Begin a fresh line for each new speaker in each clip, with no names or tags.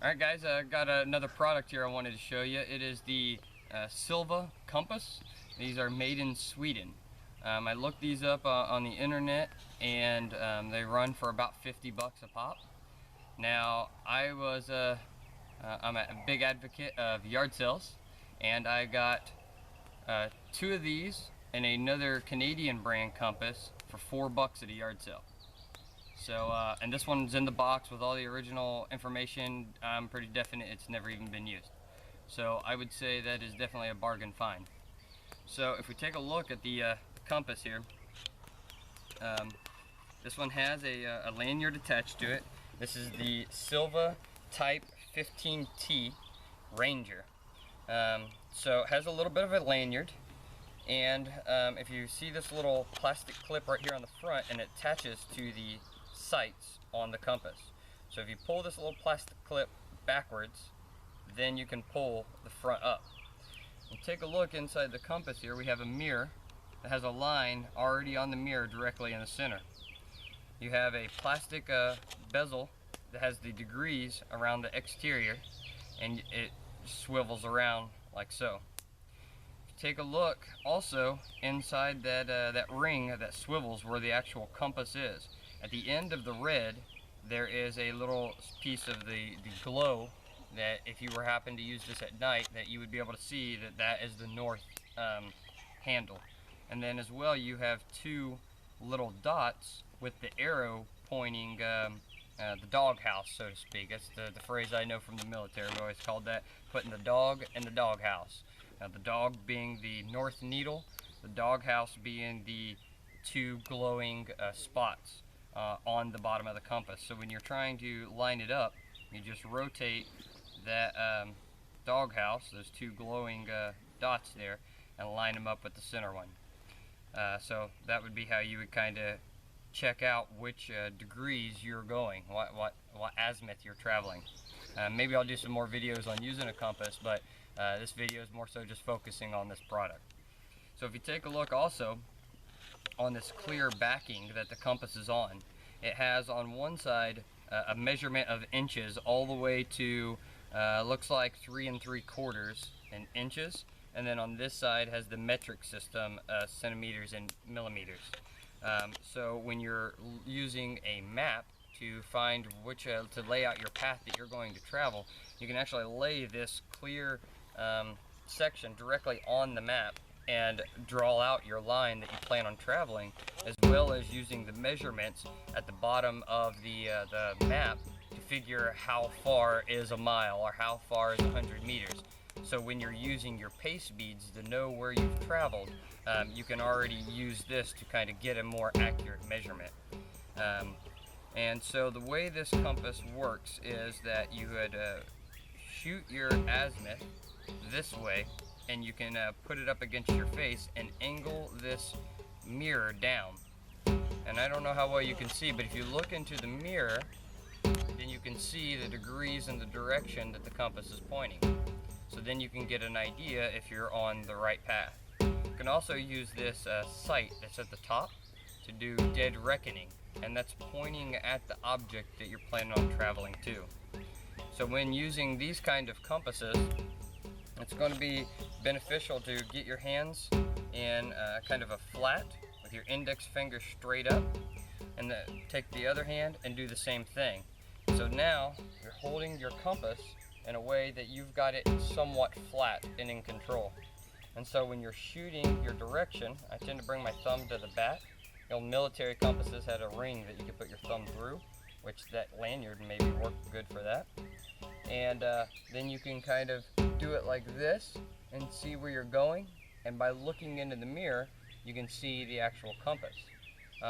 Alright guys, I got another product here I wanted to show you. It is the Silva Compass. These are made in Sweden. I looked these up on the internet, and they run for about 50 bucks a pop. Now, I'm a big advocate of yard sales, and I got two of these and another Canadian brand compass for 4 bucks at a yard sale. So, and this one's in the box with all the original information. I'm pretty definite it's never even been used. So I would say that is definitely a bargain find. So if we take a look at the compass here, this one has a lanyard attached to it. This is the Silva Type 15T Ranger. So it has a little bit of a lanyard, and if you see this little plastic clip right here on the front, and it attaches to the sights on the compass. So if you pull this little plastic clip backwards, then you can pull the front up. And take a look inside the compass here. We have a mirror that has a line already on the mirror directly in the center. You have a plastic bezel that has the degrees around the exterior, and it swivels around like so. Take a look also inside that ring that swivels where the actual compass is. At the end of the red, there is a little piece of the glow that if you were happen to use this at night, that you would be able to see that that is the north handle. And then as well, you have two little dots with the arrow pointing the doghouse, so to speak. That's the phrase I know from the military. We always called that putting the dog in the doghouse. Now, the dog being the north needle, the doghouse being the two glowing spots on the bottom of the compass. So when you're trying to line it up, you just rotate that doghouse, those two glowing dots there, and line them up with the center one. So that would be how you would kind of check out which degrees you're going, what azimuth you're traveling. Maybe I'll do some more videos on using a compass, but this video is more so just focusing on this product. So if you take a look also on this clear backing that the compass is on, it has on one side a measurement of inches all the way to looks like 3 3/4 in inches, and then on this side has the metric system, centimeters and millimeters. So when you're using a map to find which to lay out your path that you're going to travel, you can actually lay this clear section directly on the map and draw out your line that you plan on traveling, as well as using the measurements at the bottom of the map to figure how far is a mile or how far is 100 meters. So when you're using your pace beads to know where you've traveled, you can already use this to kind of get a more accurate measurement. And so the way this compass works is that you would shoot your azimuth this way, and you can put it up against your face and angle this mirror down. And I don't know how well you can see, but if you look into the mirror, then you can see the degrees and the direction that the compass is pointing. So then you can get an idea if you're on the right path. You can also use this sight that's at the top to do dead reckoning, and that's pointing at the object that you're planning on traveling to. So when using these kind of compasses, it's going to be beneficial to get your hands in kind of a flat with your index finger straight up, and then take the other hand and do the same thing. So now you're holding your compass in a way that you've got it somewhat flat and in control. And so when you're shooting your direction, I tend to bring my thumb to the back. The old military compasses had a ring that you could put your thumb through, which that lanyard maybe worked good for that. And then you can kind of do it like this and see where you're going, and by looking into the mirror you can see the actual compass.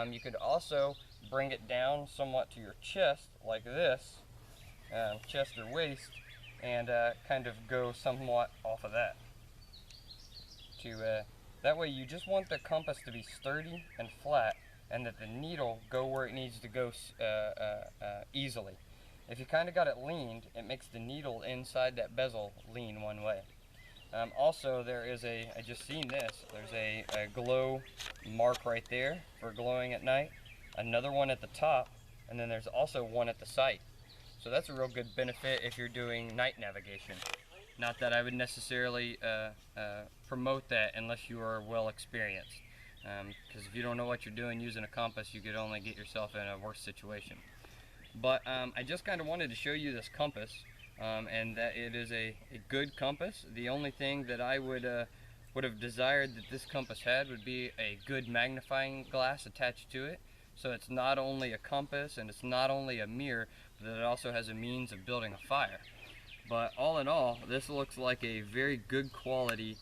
You could also bring it down somewhat to your chest like this, chest or waist, and kind of go somewhat off of that. That way you just want the compass to be sturdy and flat, and that the needle go where it needs to go easily. If you kind of got it leaned, it makes the needle inside that bezel lean one way. Also, there is I just seen this, there's a glow mark right there for glowing at night, another one at the top, and then there's also one at the sight. So that's a real good benefit if you're doing night navigation. Not that I would necessarily promote that unless you are well experienced. Because if you don't know what you're doing using a compass, you could only get yourself in a worse situation. But I just kind of wanted to show you this compass, and that it is a good compass. The only thing that I would have desired that this compass had would be a good magnifying glass attached to it. So it's not only a compass and it's not only a mirror, but it also has a means of building a fire. But all in all, this looks like a very good quality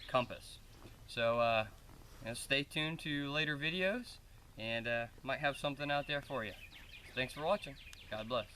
compass. So stay tuned to later videos, and might have something out there for you. Thanks for watching. God bless.